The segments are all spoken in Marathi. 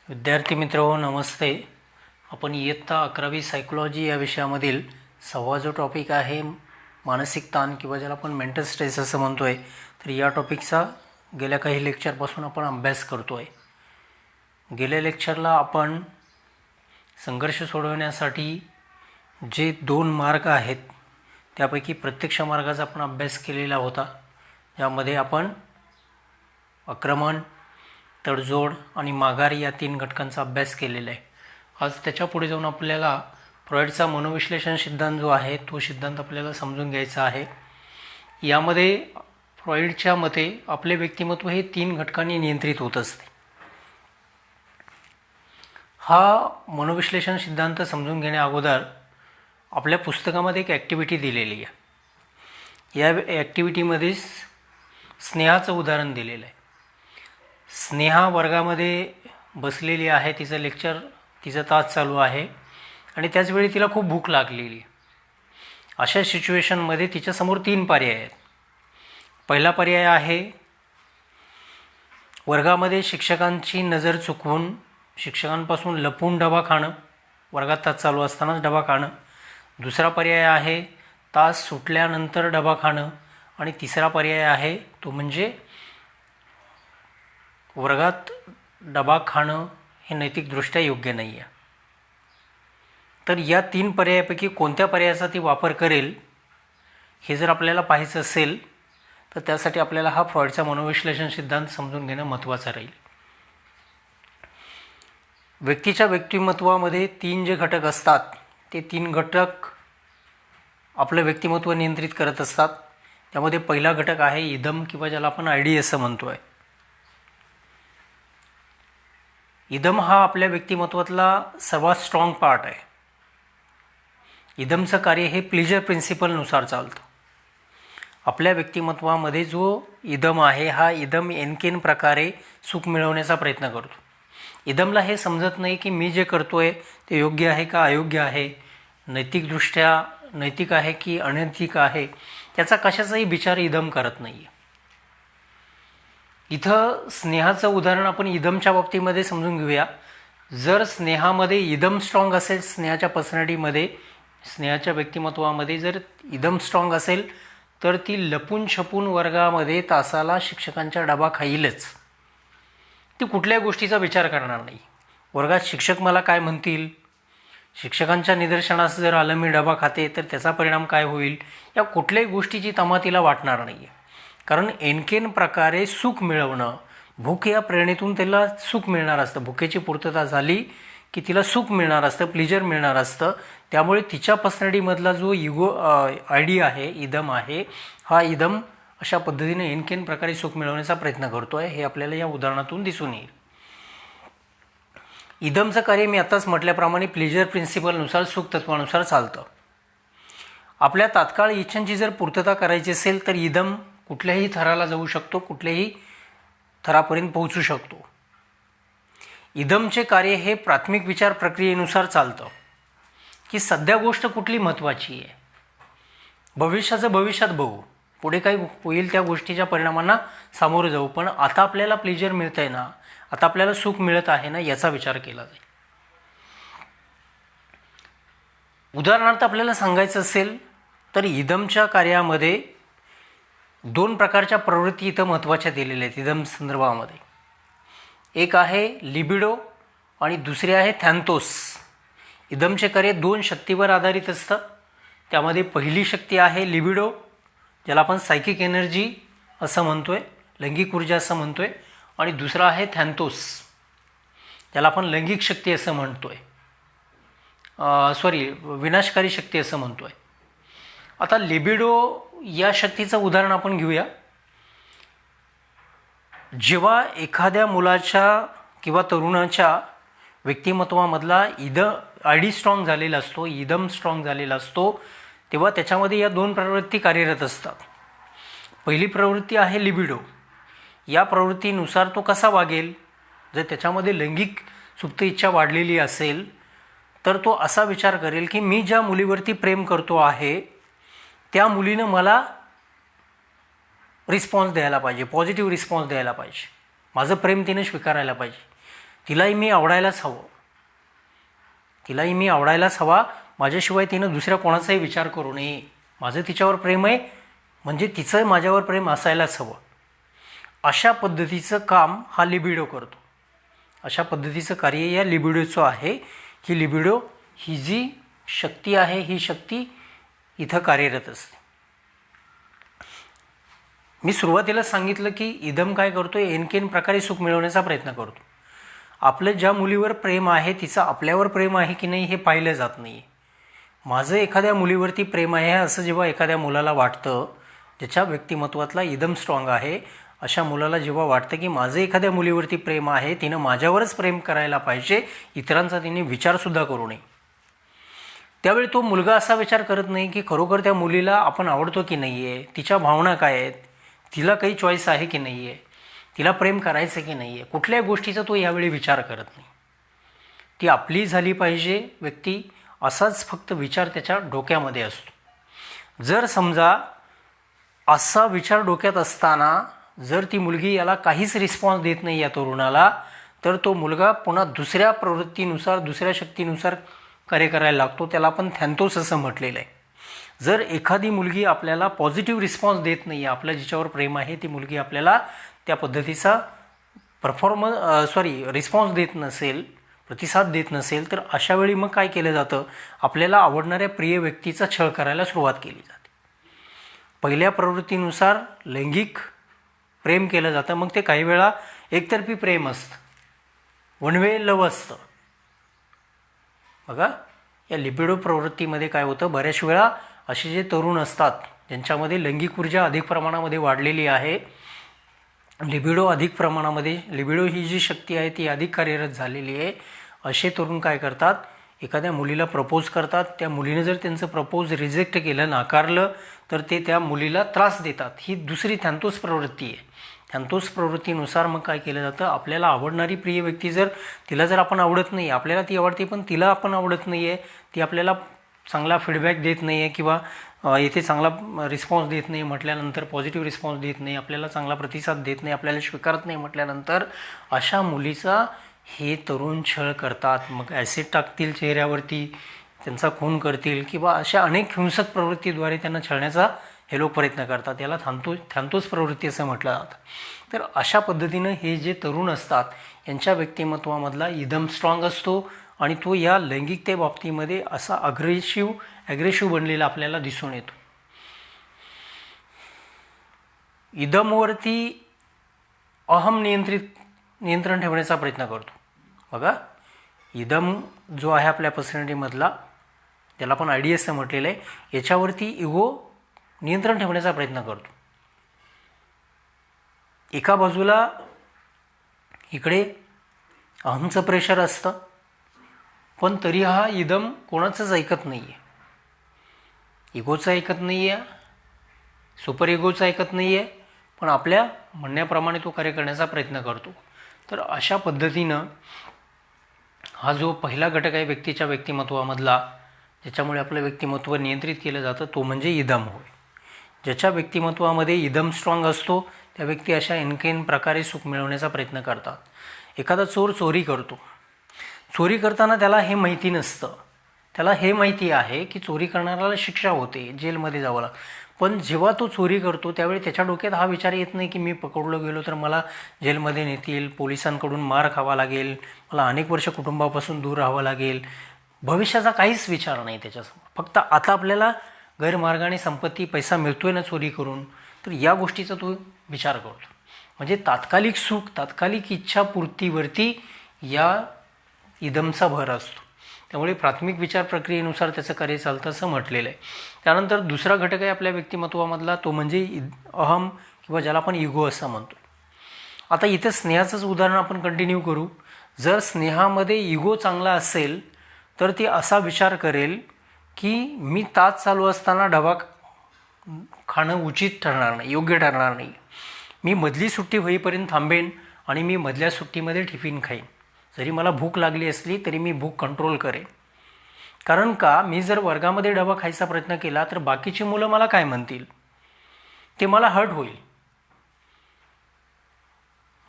विद्यार्थी मित्रो नमस्ते. आपण इयत्ता 11वी सायकोलॉजी या विषयामधील 6वा जो टॉपिक आहे मानसिक ताण किंवा ज्याला आपण मेंटल स्ट्रेस असं म्हणतो आहे, तर या टॉपिकचा गेल्या काही लेक्चरपासून आपण अभ्यास करतो आहे. गेल्या लेक्चरला आपण संघर्ष सोडवण्यासाठी जे 2 मार्ग आहेत त्यापैकी प्रत्यक्ष मार्गाचा आपण अभ्यास केलेला होता, ज्यामध्ये आपण आक्रमण, तडजोड आणि माघार या 3 घटकांचा अभ्यास केलेला आहे. आज त्याच्या पुढे जाऊन आपल्याला फ्रॉइडचा मनोविश्लेषण सिद्धांत जो आहे तो सिद्धांत आपल्याला समजून घ्यायचा आहे. यामध्ये फ्रॉइडच्या मते आपले व्यक्तिमत्व हे 3 घटकांनी नियंत्रित होत असते. हा मनोविश्लेषण सिद्धांत समजून घेण्या अगोदर आपल्या पुस्तकामध्ये एक ॲक्टिव्हिटी दिलेली आहे. या ॲक्टिव्हिटीमध्ये स्नेहाचं उदाहरण दिलेलं आहे. स्नेहा वर्गामध्ये बसलेली आहे, तिचा तास चालू आहे आणि त्याचवेळी तिला खूप भूक लागलेली. अशा सिच्युएशनमध्ये तिच्यासमोर 3 पर्याय आहेत. पहिला पर्याय आहे वर्गामध्ये शिक्षकांची नजर चुकवून शिक्षकांपासून लपून डबा खाणं, वर्गात तास चालू असतानाच डबा खाणं. दुसरा पर्याय आहे तास सुटल्यानंतर डबा खाणं आणि तिसरा पर्याय आहे तो म्हणजे वर्गात डबा खाणं हे नैतिकदृष्ट्या योग्य नाही आहे. तर या 3 पर्यायापैकी कोणत्या पर्यायाचा ती वापर करेल हे जर आपल्याला पाहायचं असेल तर त्यासाठी आपल्याला हा फ्रॉइडचा मनोविश्लेषण सिद्धांत समजून घेणं महत्त्वाचं राहील. व्यक्तीच्या व्यक्तिमत्वामध्ये 3 जे घटक असतात ते 3 घटक आपलं व्यक्तिमत्व नियंत्रित करत असतात. त्यामध्ये पहिला घटक आहे इदम किंवा ज्याला आपण आयडी असं म्हणतो आहे. इदम हा आपल्या व्यक्तिमत्वातला सर्वात स्ट्रॉंग पार्ट आहे. इदमचं कार्य हे प्लेजर प्रिन्सिपलनुसार चालतं. आपल्या व्यक्तिमत्वामध्ये जो इदम आहे हा इदम एनकेन प्रकारे सुख मिळवण्याचा प्रयत्न करतो. इदमला हे समजत नाही की मी जे करतो आहे ते योग्य आहे का अयोग्य आहे, नैतिकदृष्ट्या नैतिक आहे की अनैतिक आहे, त्याचा कशाचाही विचार इदम करत नाही आहे. इथं स्नेहाचं उदाहरण आपण इदमच्या बाबतीमध्ये समजून घेऊया. जर स्नेहामध्ये इदम स्ट्रॉंग असेल, स्नेहाच्या पर्सनॅलिटीमध्ये, स्नेहाच्या व्यक्तिमत्वामध्ये जर इदम स्ट्रॉंग असेल तर ती लपून छपून वर्गामध्ये तासाला शिक्षकांचा डबा खाईलच. ती कुठल्याही गोष्टीचा विचार करणार नाही. वर्गात शिक्षक मला काय म्हणतील, शिक्षकांच्या निदर्शनास जर आलं मी डबा खाते तर त्याचा परिणाम काय होईल, या कुठल्याही गोष्टीची तमा तिला वाटणार नाही आहे. कारण एनकेन प्रकारे सुख मिळवणं, भूक या प्रेरणेतून तिला सुख मिळणार असतं. भुकेची पूर्तता झाली की तिला सुख मिळणार असतं, प्लेजर मिळणार असतं. त्यामुळे तिच्या पर्सनॅलिटीमधला जो आयडिया आहे, इदम आहे, हा इदम अशा पद्धतीने एनकेन प्रकारे सुख मिळवण्याचा प्रयत्न करतो आहे. हे आपल्याला या उदाहरणातून दिसून येईल. इदमचं कार्य मी आत्ताच म्हटल्याप्रमाणे प्लेजर प्रिन्सिपलनुसार, सुख तत्वानुसार चालतं. आपल्या तात्काळ इच्छांची जर पूर्तता करायची असेल तर इदम कुठल्याही थराला जाऊ शकतो, कुठल्याही थरापर्यंत पोहोचू शकतो. इदमचे कार्य हे प्राथमिक विचार प्रक्रियेनुसार चालतं की सध्या गोष्ट कुठली महत्त्वाची आहे, भविष्याचं भविष्यात बघू, पुढे काही होईल त्या गोष्टीच्या परिणामांना सामोरं जाऊ, पण आता आपल्याला प्लेजर मिळतं आहे ना, आता आपल्याला सुख मिळत आहे ना, याचा विचार केला जाईल. उदाहरणार्थ आपल्याला सांगायचं असेल तर इदमच्या कार्यामध्ये 2 प्रकारच्या प्रवृत्ती इथं महत्त्वाच्या दिलेल्या आहेत इदम संदर्भामध्ये. एक आहे लिबिडो आणि दुसरी आहे थॅन्थोस. इदमचे कार्य 2 शक्तीवर आधारित असतं. त्यामध्ये पहिली शक्ती आहे लिबिडो, ज्याला आपण सायकिक एनर्जी असं म्हणतो आहे, लैंगिक ऊर्जा असं म्हणतो आहे, आणि दुसरा आहे थॅन्थोस, ज्याला आपण लैंगिक शक्ती असं म्हणतो आहे, विनाशकारी शक्ती असं म्हणतो आहे. आता लिबिडो या शक्तीचं उदाहरण आपण घेऊया. जेव्हा एखाद्या मुलाच्या किंवा तरुणाच्या व्यक्तिमत्वामधला आयडी स्ट्रॉंग झालेला असतो, इदम स्ट्रॉंग झालेला असतो, तेव्हा त्याच्यामध्ये या 2 प्रवृत्ती कार्यरत असतात. पहिली प्रवृत्ती आहे लिबिडो. या प्रवृत्तीनुसार तो कसा वागेल, जर त्याच्यामध्ये लैंगिक सुप्त इच्छा वाढलेली असेल तर तो असा विचार करेल की मी ज्या मुलीवरती प्रेम करतो आहे त्या मुलीनं मला रिस्पॉन्स द्यायला पाहिजे, पॉझिटिव्ह रिस्पॉन्स द्यायला पाहिजे, माझं प्रेम तिने स्वीकारायला पाहिजे. तिलाही मी आवडायलाच हवं, तिलाही मी आवडायलाच हवा, माझ्याशिवाय तिनं दुसऱ्या कोणाचाही विचार करू नये, माझं तिच्यावर प्रेम आहे म्हणजे तिचं माझ्यावर प्रेम असायलाच हवं. अशा पद्धतीचं काम हा लिबिडो करतो. अशा पद्धतीचं कार्य या लिबिडोचं आहे. ही लिबिडो ही जी शक्ती आहे ही शक्ती इथं कार्यरत असते. मी सुरुवातीला सांगितलं की इदम काय करतो, एनकेन प्रकारे सुख मिळवण्याचा प्रयत्न करतो. आपलं ज्या मुलीवर प्रेम आहे तिचं आपल्यावर प्रेम आहे की नाही हे पाहिलं जात नाही. माझं एखाद्या मुलीवरती प्रेम आहे असं जेव्हा एखाद्या मुलाला वाटतं, ज्याच्या व्यक्तिमत्वातला इदम स्ट्रॉंग आहे, अशा मुलाला जेव्हा वाटतं की माझं एखाद्या मुलीवरती प्रेम आहे, तिनं माझ्यावरच प्रेम करायला पाहिजे, इतरांचा तिने विचारसुद्धा करू नये, त्यावेळी तो मुलगा असा विचार करत नाही की खरोखर त्या मुलीला आपण आवडतो की नाही आहे, तिच्या भावना काय आहेत, तिला काही चॉईस आहे की नाही आहे, तिला प्रेम करायचं की नाही आहे, कुठल्याही गोष्टीचा तो यावेळी विचार करत नाही. ती आपली झाली पाहिजे व्यक्ती असाच फक्त विचार त्याच्या डोक्यामध्ये असतो. जर समजा असा विचार डोक्यात असताना जर ती मुलगी याला काहीच रिस्पॉन्स देत नाही या तरुणाला, तर तो मुलगा पुन्हा दुसऱ्या प्रवृत्तीनुसार दुसऱ्या शक्तीनुसार कार्य करायला लागतो. त्याला आपण थॅन्थोस असं म्हटलेलं आहे. जर एखादी मुलगी आपल्याला पॉझिटिव्ह रिस्पॉन्स देत नाही आहे, आपल्या जिच्यावर प्रेम आहे ती मुलगी आपल्याला त्या पद्धतीचा रिस्पॉन्स देत नसेल, प्रतिसाद देत नसेल, तर अशा वेळी मग काय केलं जातं, आपल्याला आवडणाऱ्या प्रिय व्यक्तीचा छळ करायला सुरुवात केली जाते. पहिल्या प्रवृत्तीनुसार लैंगिक प्रेम केलं जातं. मग ते काही वेळा एकतर्फी प्रेम असतं, वन वे लव असतं. बघा, या लिबिडो प्रवृत्तीमध्ये काय होतं, बऱ्याच वेळा असे जे तरुण असतात ज्यांच्यामध्ये लैंगिक ऊर्जा अधिक प्रमाणामध्ये वाढलेली आहे, लिबिडो अधिक प्रमाणामध्ये, लिबिडो ही जी शक्ती आहे ती अधिक कार्यरत झालेली आहे, असे तरुण काय करतात, एखाद्या मुलीला प्रपोज करतात. त्या मुलीने जर त्यांचं प्रपोज रिजेक्ट केलं, नाकारलं, तर ते त्या मुलीला त्रास देतात. ही दुसरी थॅन्थोस प्रवृत्ती आहे. थॅन्थोस प्रवृत्तीनुसार मग काय केलं जातं, आपल्याला आवडणारी प्रिय व्यक्ती तिला जर आपण आवडत नाही, आपल्याला ती आवडते पण तिला आपण आवडत नाही आहे, ती आपल्याला चांगला फीडबॅक देत नाही आहे किंवा येथे चांगला रिस्पॉन्स देत नाही म्हटल्यानंतर, पॉझिटिव्ह रिस्पॉन्स देत नाही, आपल्याला चांगला प्रतिसाद देत नाही, आपल्याला स्वीकारत नाही म्हटल्यानंतर अशा मुलीचा हे तरुण छळ करतात. मग ॲसिड टाकतील चेहऱ्यावरती, त्यांचा खून करतील किंवा अशा अनेक हिंसक प्रवृत्तीद्वारे त्यांना छळण्याचा हे लोक प्रयत्न करतात. याला थॅन्थोस प्रवृत्ती असं म्हटलं जातं. तर अशा पद्धतीनं हे जे तरुण असतात यांच्या व्यक्तिमत्वामधला इदम स्ट्रॉंग असतो आणि तो या लैंगिकते बाबतीमध्ये असा ॲग्रेसिव्ह बनलेला आपल्याला दिसून येतो. इदमवरती अहम नियंत्रण ठेवण्याचा प्रयत्न करतो. बघा, इदम जो आहे आपल्या पर्सनॅलिटीमधला, त्याला आपण आयडी असं म्हटलेलं आहे, याच्यावरती इगो नियंत्रण ठेवण्याचा प्रयत्न करतो. एका बाजूला इकडे अहमचं प्रेशर असतं, पण तरी हा इदम कोणाचंच ऐकत नाही आहे. इगोचं ऐकत नाही आहे, सुपर इगोचं ऐकत नाही आहे, पण आपल्या म्हणण्याप्रमाणे तो कार्य करण्याचा प्रयत्न करतो. तर अशा पद्धतीनं हा जो पहिला घटक आहे व्यक्तीच्या व्यक्तिमत्वामधला, ज्याच्यामुळे आपलं व्यक्तिमत्व नियंत्रित केलं जातं, तो म्हणजे इदम होय. ज्याच्या व्यक्तिमत्वामध्ये इदम स्ट्रॉंग असतो त्या व्यक्ती अशा एनकेन प्रकारे सुख मिळवण्याचा प्रयत्न करतात. एखादा चोर चोरी करतो, चोरी करताना त्याला हे माहिती नसतं, त्याला हे माहिती आहे की चोरी करणाऱ्याला शिक्षा होते, जेलमध्ये जावं लागतं. पण जेव्हा तो चोरी करतो त्यावेळी त्याच्या डोक्यात हा विचार येत नाही की मी पकडलो गेलो तर मला जेलमध्ये नेतील, पोलिसांकडून मार खावा लागेल, मला अनेक वर्ष कुटुंबापासून दूर राहावं लागेल. भविष्याचा काहीच विचार नाही त्याच्यासमोर. फक्त आता आपल्याला गैरमार्गाने संपत्ती, पैसा मिळतोय ना चोरी करून, तर या गोष्टीचा तो विचार करतो. म्हणजे तात्कालिक सुख, तात्कालिक इच्छापूर्तीवरती या इदमचा भर असतो. त्यामुळे प्राथमिक विचार प्रक्रियेनुसार त्याचं कार्य चालतं असं म्हटलेलं आहे. त्यानंतर दुसरा घटक आहे आपल्या व्यक्तिमत्वामधला, तो म्हणजे अहम किंवा ज्याला आपण इगो असं म्हणतो. आता इथं स्नेहाचंच उदाहरण आपण कंटिन्यू करू. जर स्नेहामध्ये इगो चांगला असेल तर ती असा विचार करेल की मी तास चालू असताना डबा खाणं उचित ठरणार नाही, योग्य ठरणार नाही. मी मधली सुट्टी होईपर्यंत थांबेन आणि मी मधल्या सुट्टीमध्ये टिफिन खाईन. जरी मला भूक लागली असली तरी मी भूक कंट्रोल करेन. कारण का, मी जर वर्गामध्ये डबा खायचा प्रयत्न केला तर बाकीची मुलं मला काय म्हणतील, ते मला हर्ट होईल,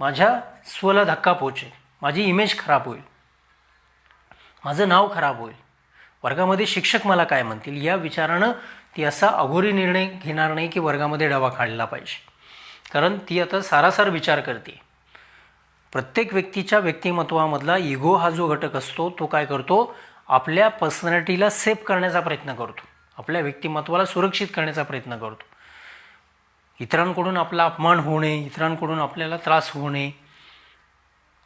माझ्या स्वला धक्का पोहोचेल. माझी इमेज खराब होईल, माझं नाव खराब होईल, वर्गामध्ये शिक्षक मला काय म्हणतील, या विचारानं ती असा अघोरी निर्णय घेणार नाही की वर्गामध्ये डबा काढला पाहिजे. कारण ती आता सारासार विचार करते. प्रत्येक व्यक्तीच्या व्यक्तिमत्वामधला इगो हा जो घटक असतो तो काय करतो, आपल्या पर्सनॅलिटीला सेफ करण्याचा प्रयत्न करतो, आपल्या व्यक्तिमत्वाला सुरक्षित करण्याचा प्रयत्न करतो. इतरांकडून आपला अपमान होणे, इतरांकडून आपल्याला त्रास होणे,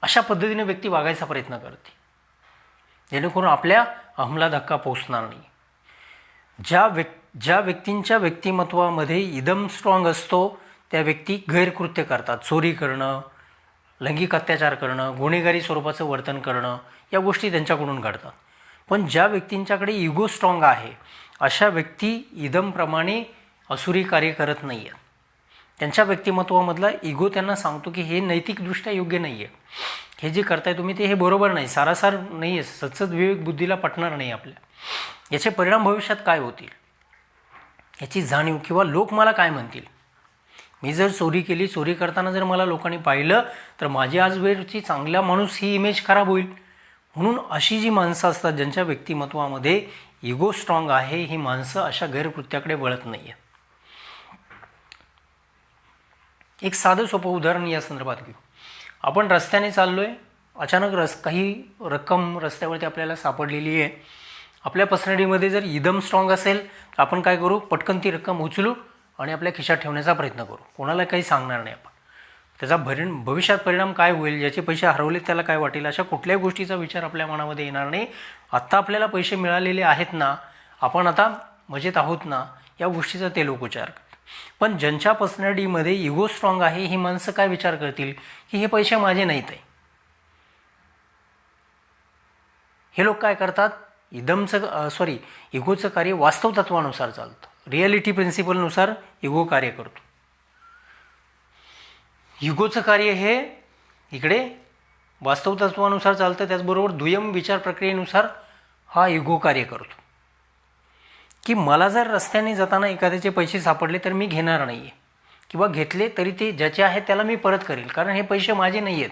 अशा पद्धतीने व्यक्ती वागायचा प्रयत्न करते, जेणेकरून आपल्या अहमला धक्का पोचणार नाही. ज्या व्यक्तींच्या व्यक्तिमत्वामध्ये इदम स्ट्रॉंग असतो त्या व्यक्ती गैरकृत्य करतात. चोरी करणं, लैंगिक अत्याचार करणं, गुन्हेगारी स्वरूपाचं वर्तन करणं, या गोष्टी त्यांच्याकडून घडतात. पण ज्या व्यक्तींच्याकडे इगो स्ट्रॉंग आहे अशा व्यक्ती इदमप्रमाणे असुरी कार्य करत नाही आहेत. त्यांच्या व्यक्तिमत्वामधला इगो त्यांना सांगतो की हे नैतिकदृष्ट्या योग्य नाही आहे, हे जे करताय तुम्ही ते हे बरोबर नाही, सारासार नाही आहे, सत्सद विवेक बुद्धीला पटणार नाही आपल्या. याचे परिणाम भविष्यात काय होतील याची जाणीव, किंवा लोक मला काय म्हणतील, मी जर चोरी केली, चोरी करताना जर मला लोकांनी पाहिलं तर माझी आजवेळची चांगला माणूस ही इमेज खराब होईल. म्हणून अशी जी माणसं असतात ज्यांच्या व्यक्तिमत्वामध्ये इगो स्ट्रॉंग आहे, ही माणसं अशा गैरकृत्याकडे वळत नाही आहेत. एक साधं सोपं उदाहरण या संदर्भात घेऊ. आपण रस्त्याने चाललो आहे, अचानक काही रक्कम रस्त्यावरती आपल्याला सापडलेली आहे. आपल्या पर्सनॅलिटीमध्ये जर इदम स्ट्रॉंग असेल तर आपण काय करू, पटकन ती रक्कम उचलू आणि आपल्या खिशात ठेवण्याचा प्रयत्न करू, कोणाला काही सांगणार नाही आपण. त्याचा भविष्यात परिणाम काय होईल, ज्याचे पैसे हरवले त्याला काय वाटेल, अशा कुठल्याही गोष्टीचा विचार आपल्या मनामध्ये येणार नाही. आत्ता आपल्याला पैसे मिळालेले आहेत ना, आपण आता मजेत आहोत ना, या गोष्टीचा ते लोक विचार करतात. पण ज्यांच्या पर्सनॅलिटीमध्ये इगो स्ट्रॉंग आहे ही माणसं काय विचार करतील की हे पैसे माझे नाहीत आहे. हे लोक काय करतात, इगोचं कार्य वास्तव तत्वानुसार चालतं, रिॲलिटी प्रिन्सिपलनुसार इगो कार्य करतो. इगोचं कार्य हे इकडे वास्तव तत्वानुसार चालतं, त्याचबरोबर दुय्यम विचार प्रक्रियेनुसार हा इगो कार्य करतो. की मला जर रस्त्याने जाताना एखाद्याचे पैसे सापडले तर मी घेणार नाही आहे, किंवा घेतले तरी ते ज्याचे आहेत त्याला मी परत करेल, कारण हे पैसे माझे नाही आहेत,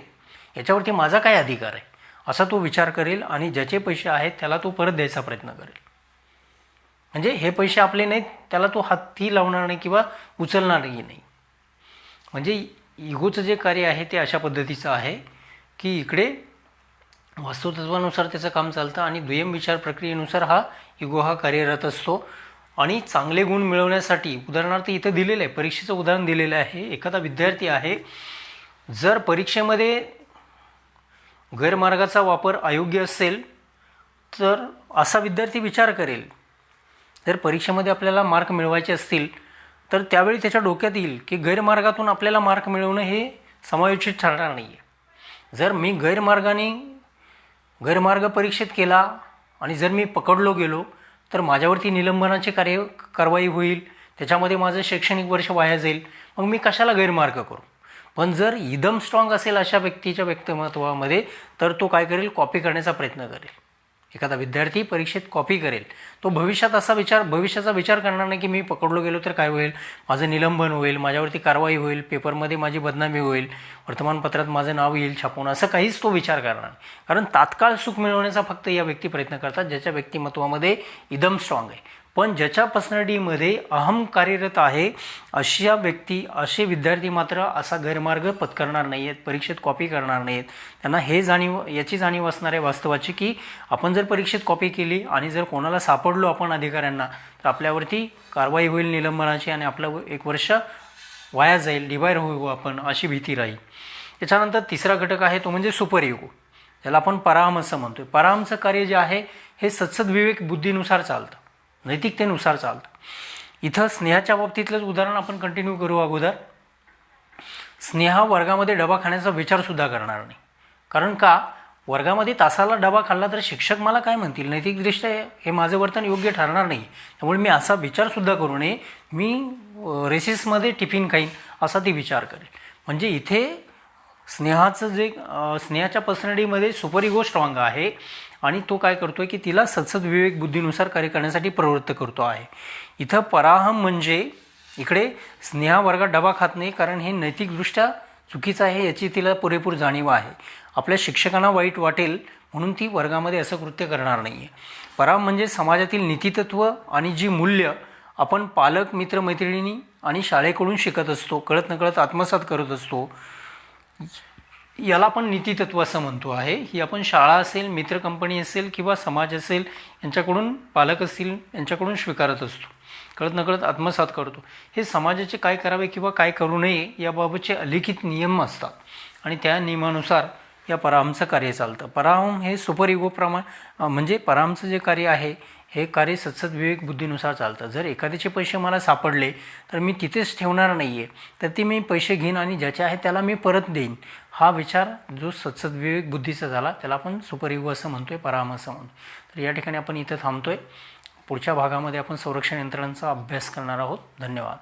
याच्यावरती माझा काय अधिकार आहे, असा तो विचार करेल. आणि ज्याचे पैसे आहेत त्याला तो परत द्यायचा प्रयत्न करेल. म्हणजे हे पैसे आपले नाहीत त्याला तो हाती लावणार नाही किंवा उचलणारही नाही. म्हणजे इगोचं जे कार्य आहे ते अशा पद्धतीचं आहे की इकडे वास्तवतत्वानुसार त्याचं काम चालतं आणि दुय्यम विचार प्रक्रियेनुसार हा इगो हा कार्यरत असतो. आणि चांगले गुण मिळवण्यासाठी, उदाहरणार्थ इथं दिलेलं आहे, परीक्षेचं उदाहरण दिलेलं आहे. एखादा विद्यार्थी आहे, जर परीक्षेमध्ये गैरमार्गाचा वापर अयोग्य असेल तर असा विद्यार्थी विचार करेल, जर परीक्षेमध्ये आपल्याला मार्क मिळवायचे असतील तर त्यावेळी त्याच्या डोक्यात येईल की गैरमार्गातून आपल्याला मार्क मिळवणं हे समायोचित ठरणार नाही आहे. जर मी गैरमार्ग परीक्षेत केला आणि जर मी पकडलो गेलो तर माझ्यावरती निलंबनाची कारवाई होईल, त्याच्यामध्ये माझं शैक्षणिक वर्ष वाया जाईल, मग मी कशाला गैरमार्ग करू. पण जर इदम स्ट्रॉंग असेल अशा व्यक्तीच्या व्यक्तिमत्वामध्ये तर तो काय करेल, कॉपी करण्याचा प्रयत्न करेल. एखादा विद्यार्थी परीक्षेत कॉपी करेल, तो भविष्याचा विचार करणार नाही की मी पकडलो गेलो तर काय होईल, माझं निलंबन होईल, माझ्यावरती कारवाई होईल, पेपरमध्ये माझी बदनामी होईल, वर्तमानपत्रात माझं नाव येईल छापून, असं काहीच तो विचार करणार नाही. कारण तात्काळ सुख मिळवण्याचा फक्त या व्यक्ती प्रयत्न करतात ज्याच्या व्यक्तिमत्वामध्ये इदम स्ट्रॉंग आहे. पण ज्याच्या पर्सनॅलिटीमध्ये अहम कार्यरत आहे असे विद्यार्थी मात्र असा गैरमार्ग पत्करणार नाही आहेत, परीक्षेत कॉपी करणार नाहीत. त्यांना याची जाणीव असणार आहे वास्तवाची की आपण जर परीक्षेत कॉपी केली आणि जर कोणाला सापडलो आपण अधिकाऱ्यांना तर आपल्यावरती कारवाई होईल निलंबनाची आणि आपलं 1 वर्ष वाया जाईल, डिबायर होऊ आपण, अशी भीती राहील. त्याच्यानंतर तिसरा घटक आहे तो म्हणजे सुपर इगो, ज्याला आपण पराहम असं म्हणतो. पराहमचं कार्य जे आहे हे सत्सद विवेक बुद्धीनुसार चालतं, नैतिकतेनुसार चालतं. इथं स्नेहाच्या बाबतीतलंच उदाहरण आपण कंटिन्यू करू. अगोदर स्नेहा वर्गामध्ये डबा खाण्याचा विचारसुद्धा करणार नाही. कारण का, वर्गामध्ये तासाला डबा खाल्ला तर शिक्षक मला काय म्हणतील, नैतिकदृष्ट्या हे माझं वर्तन योग्य ठरणार नाही, त्यामुळे मी असा विचारसुद्धा करू नये, मी रेसेसमध्ये टिफिन खाईन असा ती विचार करेल. म्हणजे इथे स्नेहाच्या पर्सनॅलिटीमध्ये सुपर इगो स्ट्रॉंग आहे आणि तो काय करतो आहे की तिला सत्सद विवेक बुद्धीनुसार कार्य करण्यासाठी प्रवृत्त करतो आहे. इथं पराहम म्हणजे इकडे स्नेहा वर्गात डबा खात नाही कारण हे नैतिकदृष्ट्या चुकीचं आहे याची तिला पुरेपूर जाणीव आहे आपल्या शिक्षकांना वाईट वाटेल म्हणून ती वर्गामध्ये असं कृत्य करणार नाही आहे. पराम म्हणजे समाजातील नीतितत्व आणि जी मूल्य आपण पालक, मित्रमैत्रिणी आणि शाळेकडून शिकत असतो, कळत नकळत आत्मसात करत असतो, याला आपण नीतितत्व असं म्हणतो आहे. ही आपण शाळा असेल, मित्र कंपनी असेल किंवा समाज असेल यांच्याकडून, पालक असतील यांच्याकडून स्वीकारत असतो, कळत नकळत आत्मसात करतो. हे समाजाचे काय करावे किंवा काय करू नये याबाबतचे अलिखित नियम असतात आणि त्या नियमानुसार या परामचं कार्य चालतं. पराम हे सुपर इगो म्हणजे परामचं जे कार्य आहे हे कार्य सत्सद विवेक बुद्धीनुसार चालतं. जर एखाद्याचे पैसे मला सापडले तर मी तिथेच ठेवणार नाही आहे, तर ते मी पैसे घेईन आणि ज्याचे आहे त्याला मी परत देईन. हा विचार जो सत्सद विवेक बुद्धीचा झाला त्याला आपण सुपर इगो असं म्हणतोय, पराम असं म्हणतो. तर या ठिकाणी आपण इथं थांबतोय. पुढच्या भागामध्ये आपण संरक्षण यंत्रणांचा अभ्यास करणार आहोत. धन्यवाद.